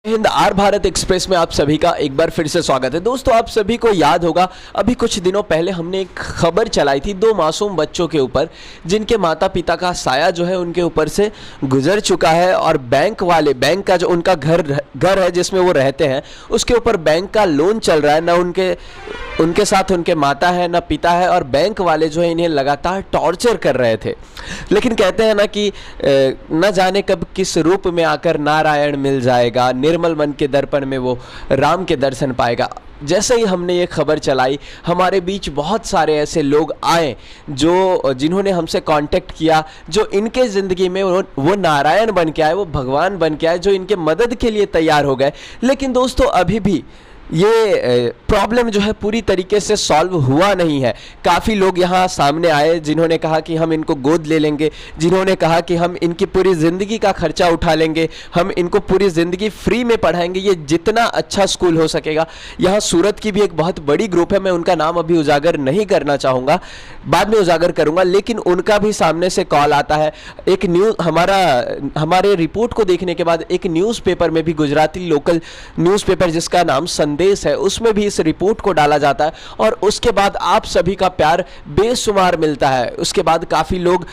Hind are Bharat express में आप सभी का एक बार फिर से स्वागत है। दोस्तों, आप सभी को याद होगा अभी कुछ दिनों पहले हमने एक खबर चलाई थी दो मासूम बच्चों के ऊपर जिनके माता पिता का साया जो है उनके ऊपर से गुजर चुका है और बैंक का जो उनका घर है जिसमें वो रहते हैं उसके ऊपर बैंक का लोन चल रहा है। ना उनके साथ उनके माता है ना पिता है और बैंक वाले जो है इन्हें लगातार टॉर्चर कर रहे थे। लेकिन कहते हैं ना कि न जाने कब किस रूप में आकर नारायण मिल जाएगा, निर्मल मन के दर्पण में वो राम के दर्शन पाएगा। जैसे ही हमने ये खबर चलाई हमारे बीच बहुत सारे ऐसे लोग आए जिन्होंने हमसे कांटेक्ट किया, जो इनके ज़िंदगी में वो नारायण बन के आए, वो भगवान बन के आए, जो इनके मदद के लिए तैयार हो गए। लेकिन दोस्तों अभी भी ये प्रॉब्लम जो है पूरी तरीके से सॉल्व हुआ नहीं है। काफ़ी लोग यहाँ सामने आए जिन्होंने कहा कि हम इनको गोद ले लेंगे, जिन्होंने कहा कि हम इनकी पूरी ज़िंदगी का खर्चा उठा लेंगे, हम इनको पूरी ज़िंदगी फ्री में पढ़ाएंगे, ये जितना अच्छा स्कूल हो सकेगा। यहाँ सूरत की भी एक बहुत बड़ी ग्रुप है, मैं उनका नाम अभी उजागर नहीं करना चाहूँगा, बाद में उजागर करूँगा, लेकिन उनका भी सामने से कॉल आता है। एक हमारे रिपोर्ट को देखने के बाद एक न्यूज़पेपर में भी, गुजराती लोकल न्यूज़पेपर जिसका नाम संदेश है, उसमें भी इस रिपोर्ट को डाला जाता है और उसके बाद आप सभी का प्यार बेशुमार मिलता है। उसके बाद काफ़ी लोग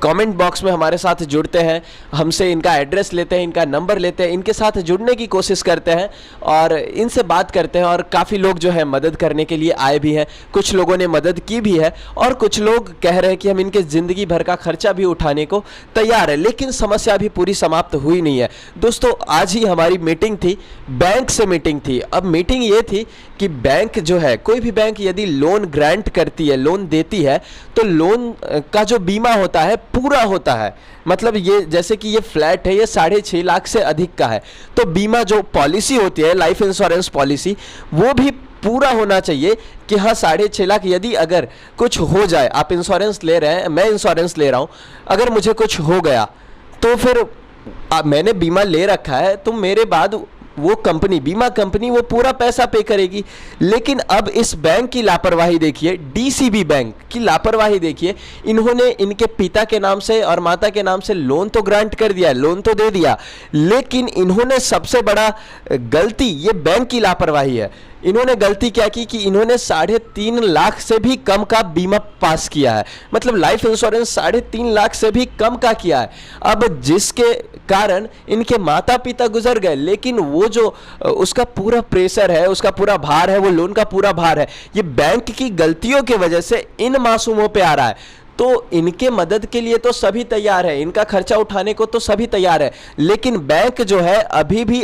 कमेंट बॉक्स में हमारे साथ जुड़ते हैं, हमसे इनका एड्रेस लेते हैं, इनका नंबर लेते हैं, इनके साथ जुड़ने की कोशिश करते हैं और इनसे बात करते हैं। और काफ़ी लोग जो है मदद करने के लिए आए भी हैं, कुछ लोगों ने मदद की भी है और कुछ लोग कह रहे हैं कि हम इनके ज़िंदगी भर का खर्चा भी उठाने को तैयार है। लेकिन समस्या अभी पूरी समाप्त हुई नहीं है। दोस्तों, आज ही हमारी मीटिंग थी, बैंक से मीटिंग थी। अब मीटिंग ये थी कि बैंक जो है, कोई भी बैंक यदि लोन ग्रांट करती है, लोन देती है, तो लोन का जो बीमा होता है पूरा होता है। मतलब ये जैसे कि ये फ्लैट है, ये 6.5 लाख से अधिक का है, तो बीमा जो पॉलिसी होती है, लाइफ इंश्योरेंस पॉलिसी, वो भी पूरा होना चाहिए कि हाँ 6.5 लाख यदि अगर कुछ हो जाए, आप इंश्योरेंस ले रहे हैं, मैं इंश्योरेंस ले रहा हूँ, अगर मुझे कुछ हो गया तो फिर मैंने बीमा ले रखा है तो मेरे बाद वो कंपनी, बीमा कंपनी, वो पूरा पैसा पे करेगी। लेकिन अब इस बैंक की लापरवाही देखिए, डीसीबी बैंक की लापरवाही देखिए। इन्होंने इनके पिता के नाम से और माता के नाम से लोन तो ग्रांट कर दिया, लोन तो दे दिया, लेकिन इन्होंने सबसे बड़ा गलती, ये बैंक की लापरवाही है। इन्होंने गलती क्या की कि इन्होंने 3.5 लाख से भी कम का बीमा पास किया है। मतलब लाइफ इंश्योरेंस 3.5 लाख से भी कम का किया है। अब जिसके कारण इनके माता पिता गुजर गए, लेकिन वो जो उसका पूरा प्रेशर है, उसका पूरा भार है, वो लोन का पूरा भार है, ये बैंक की गलतियों की वजह से इन मासूमों पे आ रहा है। तो इनके मदद के लिए तो सभी तैयार है, इनका खर्चा उठाने को तो सभी तैयार है, लेकिन बैंक जो है अभी भी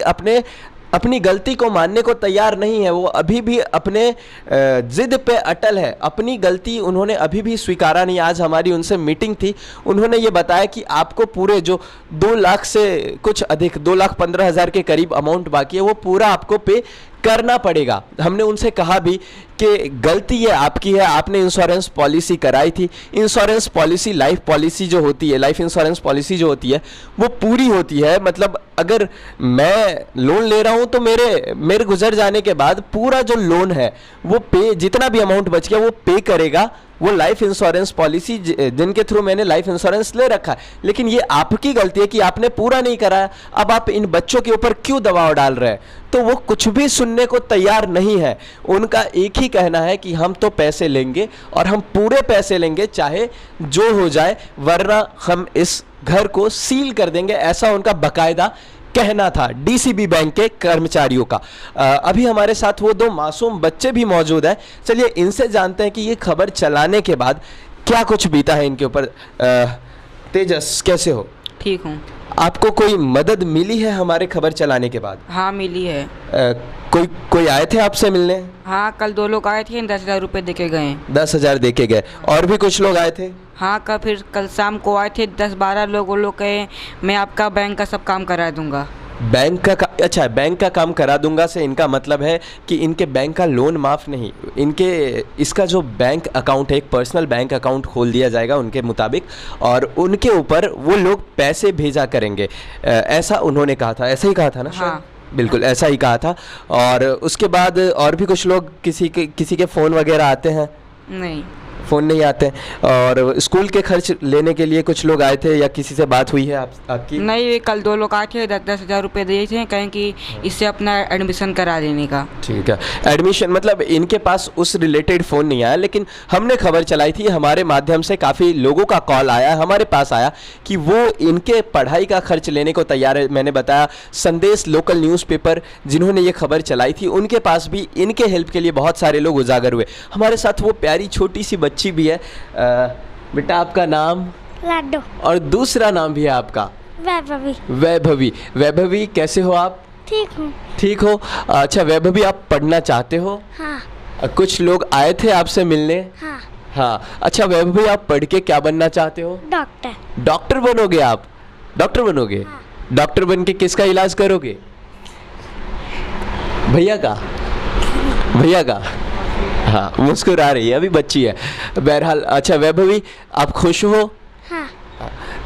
अपनी गलती को मानने को तैयार नहीं है। वो अभी भी अपने जिद पे अटल है, अपनी गलती उन्होंने अभी भी स्वीकारा नहीं। आज हमारी उनसे मीटिंग थी, उन्होंने ये बताया कि आपको पूरे जो 2 लाख से कुछ अधिक, 2,15,000 के करीब अमाउंट बाकी है, वो पूरा आपको पे करना पड़ेगा। हमने उनसे कहा भी कि गलती ये आपकी है, आपने इंश्योरेंस पॉलिसी कराई थी। इंश्योरेंस पॉलिसी, लाइफ पॉलिसी जो होती है, लाइफ इंश्योरेंस पॉलिसी जो होती है वो पूरी होती है। मतलब अगर मैं लोन ले रहा हूँ तो मेरे गुजर जाने के बाद पूरा जो लोन है वो पे, जितना भी अमाउंट बच गया वो पे करेगा वो लाइफ इंश्योरेंस पॉलिसी जिनके थ्रू मैंने लाइफ इंश्योरेंस ले रखा है। लेकिन ये आपकी गलती है कि आपने पूरा नहीं कराया। अब आप इन बच्चों के ऊपर क्यों दबाव डाल रहे हैं? तो वो कुछ भी सुनने को तैयार नहीं है। उनका एक ही कहना है कि हम तो पैसे लेंगे और हम पूरे पैसे लेंगे, चाहे जो हो जाए, वरना हम इस घर को सील कर देंगे। ऐसा उनका बकायदा कहना था डीसीबी बैंक के कर्मचारियों का। अभी हमारे साथ वो 2 मासूम बच्चे भी मौजूद हैं। चलिए इनसे जानते हैं कि ये खबर चलाने के बाद क्या कुछ बीता है इनके ऊपर। तेजस, कैसे हो? ठीक हूँ। आपको कोई मदद मिली है हमारे खबर चलाने के बाद? हाँ, मिली है। कोई आए थे आपसे मिलने? हाँ, कल 2 लोग आए थे, 10,000 रुपये दे के गए। 10,000 दे के गए। और भी कुछ लोग आए थे? हाँ, कल शाम को आए थे 10-12 लोग। वो लोग कहे मैं आपका बैंक का सब काम करा दूंगा। अच्छा, बैंक का काम करा दूंगा से इनका मतलब है कि इनके बैंक का लोन माफ़ नहीं, इसका जो बैंक अकाउंट है, एक पर्सनल बैंक अकाउंट खोल दिया जाएगा उनके मुताबिक और उनके ऊपर वो लोग पैसे भेजा करेंगे। ऐसा उन्होंने कहा था, ऐसा ही कहा था ना? हाँ, बिल्कुल ऐसा ही कहा था। और उसके बाद और भी कुछ लोग, किसी के फ़ोन वगैरह आते हैं? नहीं, फ़ोन नहीं आते हैं। और स्कूल के खर्च लेने के लिए कुछ लोग आए थे या किसी से बात हुई है आपकी? नहीं, कल 2 लोग आए थे, 10-10 हज़ार रुपये दिए थे, कहें कि इससे अपना एडमिशन करा देने का। ठीक है, एडमिशन मतलब इनके पास उस रिलेटेड फ़ोन नहीं आया, लेकिन हमने खबर चलाई थी, हमारे माध्यम से काफ़ी लोगों का कॉल आया, हमारे पास आया कि वो इनके पढ़ाई का खर्च लेने को तैयार है। मैंने बताया संदेश लोकल न्यूज़पेपर जिन्होंने ये खबर चलाई थी, उनके पास भी इनके हेल्प के लिए बहुत सारे लोग उजागर हुए। हमारे साथ वो प्यारी छोटी सी बच्ची भी है। बेटा आपका नाम? लाडो। और दूसरा नाम भी है आपका? वैभवी। वैभवी। वैभवी कैसे हो आप? ठीक हूँ। ठीक हो। अच्छा वैभवी, आप पढ़ना चाहते हो? हाँ। कुछ लोग आए थे आपसे मिलने? हाँ। हाँ। अच्छा वैभवी, आप पढ़ के क्या बनना चाहते हो? डॉक्टर। डॉक्टर बनोगे आप? डॉक्टर बनोगे? हाँ। डॉक्टर बन के किसका इलाज करोगे? भैया का? भैया का? हाँ, मुस्कुरा रही है, अभी बच्ची है। बहरहाल अच्छा वैभवी, आप खुश हो? हाँ।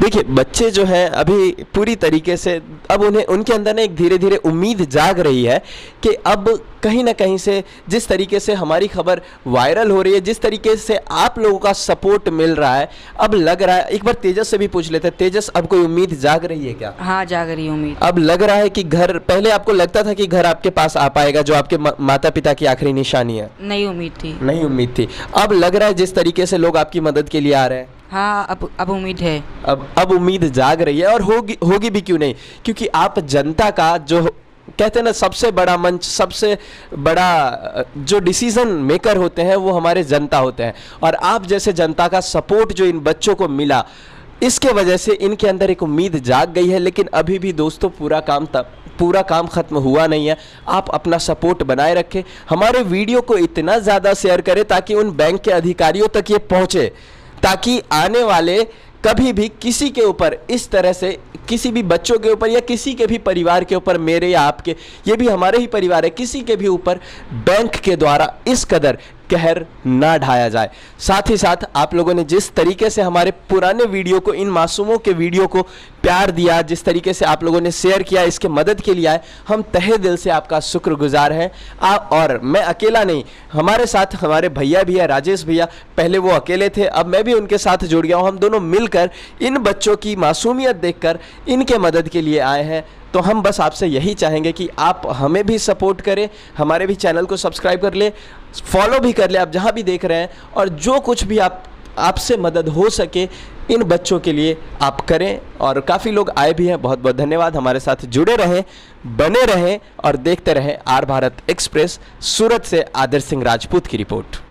देखिए बच्चे जो हैं अभी पूरी तरीके से अब उन्हें उनके अंदर ना एक धीरे धीरे उम्मीद जाग रही है कि अब कहीं ना कहीं से जिस तरीके से हमारी खबर वायरल हो रही है, जिस तरीके से आप लोगों का सपोर्ट मिल रहा है, अब लग रहा है, एक बार तेजस से भी पूछ लेते हैं। तेजस, अब कोई उम्मीद जाग रही है क्या? हाँ, जाग रही है उम्मीद। अब लग रहा है कि घर, पहले आपको लगता था कि घर आपके पास आ पाएगा जो आपके माता पिता की आखिरी निशानी है? नहीं उम्मीद थी। नहीं उम्मीद थी। अब लग रहा है जिस तरीके से लोग आपकी मदद के लिए आ रहे हैं? हाँ, अब उम्मीद है। अब उम्मीद जाग रही है, और होगी भी क्यों नहीं, क्योंकि आप जनता का जो कहते हैं ना सबसे बड़ा मंच, सबसे बड़ा जो डिसीजन मेकर होते हैं वो हमारे जनता होते हैं। और आप जैसे जनता का सपोर्ट जो इन बच्चों को मिला, इसके वजह से इनके अंदर एक उम्मीद जाग गई है। लेकिन अभी भी दोस्तों पूरा काम खत्म हुआ नहीं है। आप अपना सपोर्ट बनाए रखें, हमारे वीडियो को इतना ज़्यादा शेयर करें ताकि उन बैंक के अधिकारियों तक ये पहुँचे, ताकि आने वाले कभी भी किसी के ऊपर इस तरह से, किसी भी बच्चों के ऊपर या किसी के भी परिवार के ऊपर, मेरे या आपके, ये भी हमारे ही परिवार है, किसी के भी ऊपर बैंक के द्वारा इस कदर कहर ना ढाया जाए। साथ ही साथ आप लोगों ने जिस तरीके से हमारे पुराने वीडियो को, इन मासूमों के वीडियो को प्यार दिया, जिस तरीके से आप लोगों ने शेयर किया, इसके मदद के लिए आए, हम तहे दिल से आपका शुक्रगुजार हैं। और मैं अकेला नहीं, हमारे साथ हमारे भैया भी है, राजेश भैया। पहले वो अकेले थे, अब मैं भी उनके साथ जुड़ गया हूँ। हम दोनों मिलकर इन बच्चों की मासूमियत देखकर इनके मदद के लिए आए हैं। तो हम बस आपसे यही चाहेंगे कि आप हमें भी सपोर्ट करें, हमारे भी चैनल को सब्सक्राइब कर ले, फॉलो भी कर ले आप जहाँ भी देख रहे हैं, और जो कुछ भी आपसे मदद हो सके इन बच्चों के लिए आप करें। और काफ़ी लोग आए भी हैं, बहुत बहुत धन्यवाद। हमारे साथ जुड़े रहें, बने रहें और देखते रहें आर भारत एक्सप्रेस। सूरत से आदर्श सिंह राजपूत की रिपोर्ट।